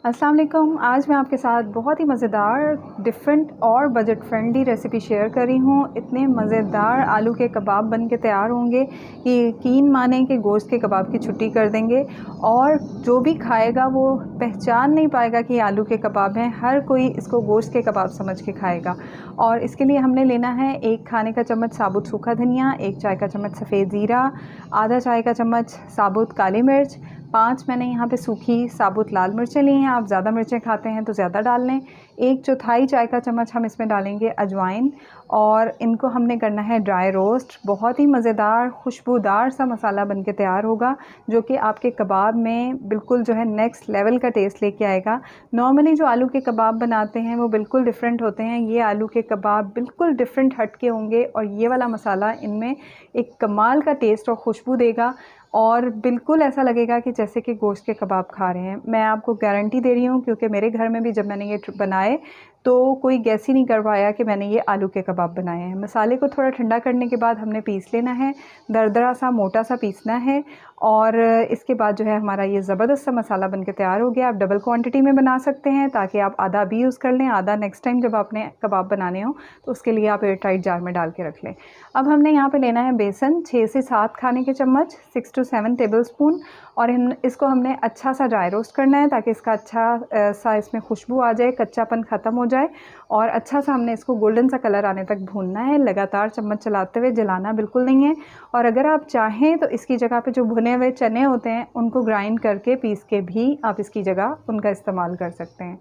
अस्सलाम वालेकुम। आज मैं आपके साथ बहुत ही मज़ेदार, डिफरेंट और बजट फ्रेंडली रेसिपी शेयर कर रही हूँ। इतने मज़ेदार आलू के कबाब बन के तैयार होंगे कि यकीन मानें कि गोश्त के कबाब की छुट्टी कर देंगे। और जो भी खाएगा वो पहचान नहीं पाएगा कि ये आलू के कबाब हैं। हर कोई इसको गोश्त के कबाब समझ के खाएगा। और इसके लिए हमने लेना है 1 खाने का चम्मच साबुत सूखा धनिया, 1 चाय का चम्मच सफ़ेद ज़ीरा, आधा चाय का चम्मच साबुत काली मिर्च, 5 मैंने यहाँ पे सूखी साबुत लाल मिर्चें ली हैं। आप ज़्यादा मिर्चें खाते हैं तो ज़्यादा डाल लें। 1/4 चाय का चम्मच हम इसमें डालेंगे अजवाइन और इनको हमने करना है ड्राई रोस्ट। बहुत ही मज़ेदार खुशबूदार सा मसाला बन के तैयार होगा जो कि आपके कबाब में बिल्कुल जो है नेक्स्ट लेवल का टेस्ट लेके आएगा। नॉर्मली जो आलू के कबाब बनाते हैं वो बिल्कुल डिफरेंट होते हैं। ये आलू के कबाब बिल्कुल डिफरेंट हट के होंगे और ये वाला मसाला इनमें एक कमाल का टेस्ट और खुशबू देगा और बिल्कुल ऐसा लगेगा कि जैसे कि गोश्त के कबाब खा रहे हैं। मैं आपको गारंटी दे रही हूँ क्योंकि मेरे घर में भी जब मैंने ये बनाए तो कोई गैस ही नहीं कर पाया कि मैंने ये आलू के कबाब बनाए हैं। मसाले को थोड़ा ठंडा करने के बाद हमने पीस लेना है, दरदरा सा मोटा सा पीसना है। और इसके बाद जो है हमारा ये ज़बरदस्त सा मसाला बन के तैयार हो गया। आप डबल क्वांटिटी में बना सकते हैं ताकि आप आधा भी यूज़ कर लें, आधा नेक्स्ट टाइम जब आपने कबाब बनाने हो तो उसके लिए आप एयर टाइट जार में डाल के रख लें। अब हमने यहाँ पे लेना है बेसन 6 से 7 खाने के चम्मच, 6 to 7 टेबल स्पून। और इसको हमने अच्छा सा ड्राई रोस्ट करना है ताकि इसका अच्छा सा इसमें खुशबू आ जाए, कच्चापन ख़त्म हो जाए। और अच्छा सा हमने इसको गोल्डन सा कलर आने तक भूनना है, लगातार चम्मच चलाते हुए, जलाना बिल्कुल नहीं है। और अगर आप चाहें तो इसकी जगह पे जो भुने हुए चने होते हैं उनको ग्राइंड करके पीस के भी आप इसकी जगह उनका इस्तेमाल कर सकते हैं।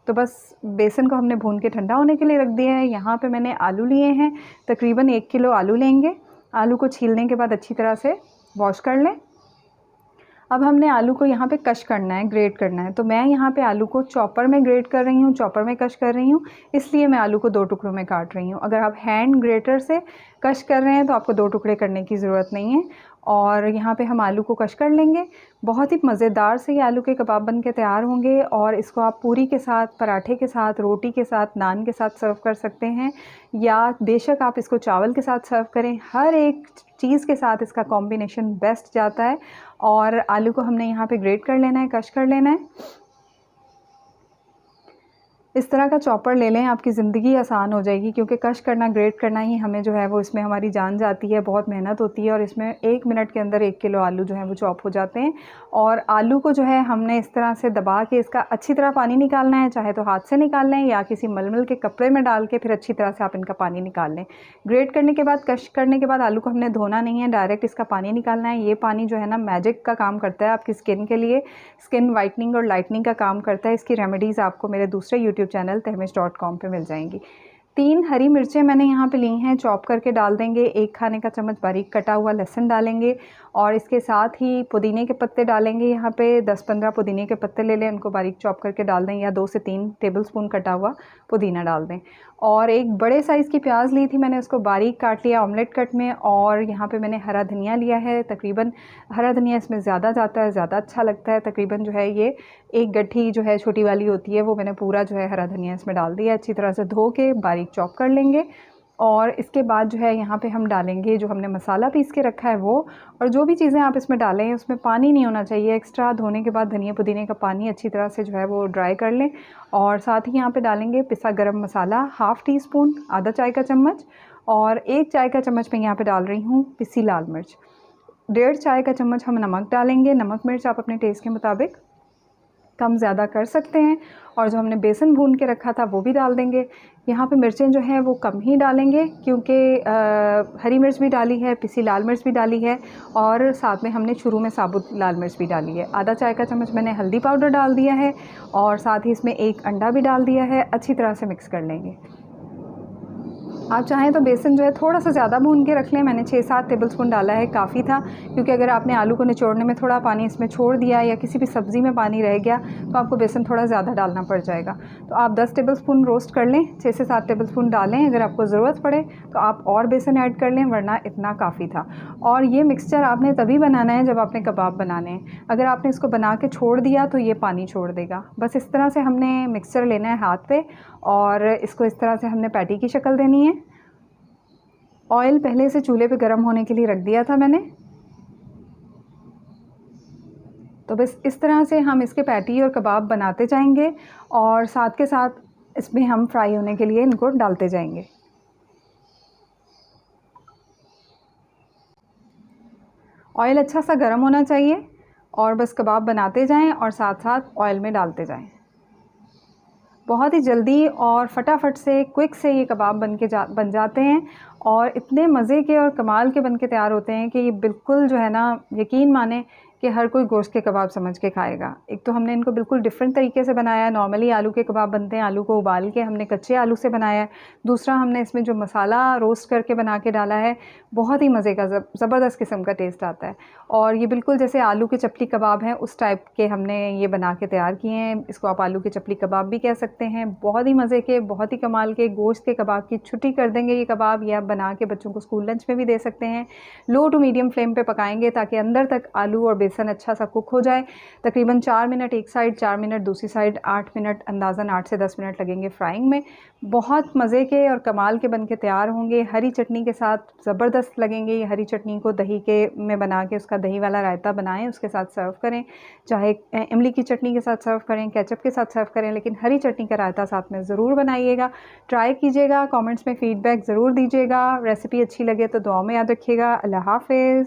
तो बस बेसन को हमने भून के ठंडा होने के लिए रख दिया है। यहाँ पे मैंने आलू लिए हैं, तकरीबन 1 किलो आलू लेंगे। आलू को छीलने के बाद अच्छी तरह से वॉश कर लें। अब हमने आलू को यहाँ पे कश करना है, ग्रेट करना है। तो मैं यहाँ पे आलू को चॉपर में ग्रेट कर रही हूँ, चॉपर में कश कर रही हूँ, इसलिए मैं आलू को 2 टुकड़ों में काट रही हूँ। अगर आप हैंड ग्रेटर से कश कर रहे हैं तो आपको 2 टुकड़े करने की ज़रूरत नहीं है। और यहाँ पे हम आलू को कश कर लेंगे। बहुत ही मज़ेदार से ये आलू के कबाब बन के तैयार होंगे और इसको आप पूरी के साथ, पराठे के साथ, रोटी के साथ, नान के साथ सर्व कर सकते हैं या बेशक आप इसको चावल के साथ सर्व करें। हर एक चीज़ के साथ इसका कॉम्बिनेशन बेस्ट जाता है। और आलू को हमने यहाँ पे ग्रेट कर लेना है, कश कर लेना है। इस तरह का चॉपर ले लें, आपकी ज़िंदगी आसान हो जाएगी क्योंकि कश करना, ग्रेट करना ही हमें जो है वो इसमें हमारी जान जाती है, बहुत मेहनत होती है। और इसमें 1 मिनट के अंदर 1 किलो आलू जो है वो चॉप हो जाते हैं। और आलू को जो है हमने इस तरह से दबा के इसका अच्छी तरह पानी निकालना है, चाहे तो हाथ से निकाल लें या किसी मलमल के कपड़े में डाल के फिर अच्छी तरह से आप इनका पानी निकाल लें। ग्रेट करने के बाद, कश करने के बाद आलू को हमने धोना नहीं है, डायरेक्ट इसका पानी निकालना है। ये पानी जो है ना मैजिक का काम करता है आपकी स्किन के लिए, स्किन वाइटनिंग और लाइटनिंग का काम करता है। इसकी रेमेडीज़ आपको मेरे दूसरे यूट्यूब चैनल tehmish.com पे मिल जाएंगी। 3 हरी मिर्चें मैंने यहाँ पे ली हैं, चॉप करके डाल देंगे। 1 खाने का चम्मच बारीक कटा हुआ लहसुन डालेंगे और इसके साथ ही पुदीने के पत्ते डालेंगे। यहाँ पे 10-15 पुदीने के पत्ते ले लें, उनको बारीक चॉप करके डाल दें या 2 से 3 टेबलस्पून कटा हुआ पुदीना डाल दें। और एक बड़े साइज़ की प्याज ली थी मैंने, उसको बारीक काट लिया ऑमलेट कट में। और यहाँ पे मैंने हरा धनिया लिया है, तकरीबन हरा धनिया इसमें ज़्यादा जाता है, ज़्यादा अच्छा लगता है। तकरीबन जो है ये 1 गट्ठी जो है छोटी वाली होती है वो मैंने पूरा जो है हरा धनिया इसमें डाल दिया। अच्छी तरह से धो के बारीक चॉप कर लेंगे। और इसके बाद जो है यहाँ पे हम डालेंगे जो हमने मसाला पीस के रखा है वो। और जो भी चीज़ें आप इसमें डालें उसमें पानी नहीं होना चाहिए एक्स्ट्रा। धोने के बाद धनिया पुदीने का पानी अच्छी तरह से जो है वो ड्राई कर लें। और साथ ही यहाँ पे डालेंगे पिसा गरम मसाला ½ टीस्पून, आधा चाय का चम्मच। और 1 चाय का चम्मच मैं यहाँ पे डाल रही हूँ पिसी लाल मिर्च। 1.5 चाय का चम्मच हम नमक डालेंगे। नमक मिर्च आप अपने टेस्ट के मुताबिक कम ज़्यादा कर सकते हैं। और जो हमने बेसन भून के रखा था वो भी डाल देंगे। यहाँ पे मिर्चें जो हैं वो कम ही डालेंगे क्योंकि हरी मिर्च भी डाली है, पिसी लाल मिर्च भी डाली है और साथ में हमने शुरू में साबुत लाल मिर्च भी डाली है। आधा चाय का चम्मच मैंने हल्दी पाउडर डाल दिया है और साथ ही इसमें 1 अंडा भी डाल दिया है। अच्छी तरह से मिक्स कर लेंगे। आप चाहें तो बेसन जो है थोड़ा सा ज़्यादा भून के रख लें। मैंने 6-7 टेबलस्पून डाला है, काफ़ी था। क्योंकि अगर आपने आलू को निचोड़ने में थोड़ा पानी इसमें छोड़ दिया या किसी भी सब्ज़ी में पानी रह गया तो आपको बेसन थोड़ा ज़्यादा डालना पड़ जाएगा। तो आप 10 टेबलस्पून रोस्ट कर लें, 6 से 7 टेबलस्पून डालें। अगर आपको ज़रूरत पड़े तो आप और बेसन ऐड कर लें, वरना इतना काफ़ी था। और ये मिक्सचर आपने तभी बनाना है जब आपने कबाब बनाने हैं। अगर आपने इसको बना के छोड़ दिया तो ये पानी छोड़ देगा। बस इस तरह से हमने मिक्सचर लेना है हाथ पे और इसको इस तरह से हमने पैटी की शक्ल देनी है। ऑयल पहले से चूल्हे पे गर्म होने के लिए रख दिया था मैंने। तो बस इस तरह से हम इसके पैटी और कबाब बनाते जाएंगे और साथ के साथ इसमें हम फ्राई होने के लिए इनको डालते जाएंगे। ऑयल अच्छा सा गर्म होना चाहिए और बस कबाब बनाते जाएं और साथ साथ ऑयल में डालते जाएं। बहुत ही जल्दी और फटाफट से क्विक से ये कबाब बन जाते हैं और इतने मज़े के और कमाल के बन के तैयार होते हैं कि ये बिल्कुल जो है ना, यकीन माने कि हर कोई गोश्त के कबाब समझ के खाएगा। एक तो हमने इनको बिल्कुल डिफरेंट तरीके से बनाया है। नॉर्मली आलू के कबाब बनते हैं, आलू को उबाल के हमने कच्चे आलू से बनाया है। दूसरा हमने इसमें जो मसाला रोस्ट करके बना के डाला है, बहुत ही मज़े का ज़बरदस्त किस्म का टेस्ट आता है। और ये बिल्कुल जैसे आलू के चपली कबाब हैं उस टाइप के हमने ये बना के तैयार किए हैं। इसको आप आलू के चपली कबाब भी कह सकते हैं। बहुत ही मज़े के, बहुत ही कमाल के गोश्त के कबाब की छुट्टी कर देंगे ये कबाब। ये आप बना के बच्चों को स्कूल लंच में भी दे सकते हैं। लो टू मीडियम फ्लेम पे पकाएंगे ताकि अंदर तक आलू और बेसन अच्छा सा कुक हो जाए। तकरीबन 4 मिनट एक साइड, 4 मिनट दूसरी साइड, 8 मिनट, अंदाज़न 8 से 10 मिनट लगेंगे फ्राइंग में। बहुत मज़े के और कमाल के बन के तैयार होंगे। हरी चटनी के साथ ज़बरदस्त लगेंगे। ये हरी चटनी को दही के में बना के उसका दही वाला रायता बनाएं, उसके साथ सर्व करें। चाहे इमली की चटनी के साथ सर्व करें, केचप के साथ सर्व करें, लेकिन हरी चटनी का रायता साथ में ज़रूर बनाइएगा। ट्राई कीजिएगा, कमेंट्स में फ़ीडबैक ज़रूर दीजिएगा। रेसिपी अच्छी लगे तो दुआ में याद रखिएगा। अल्लाह हाफ़िज़।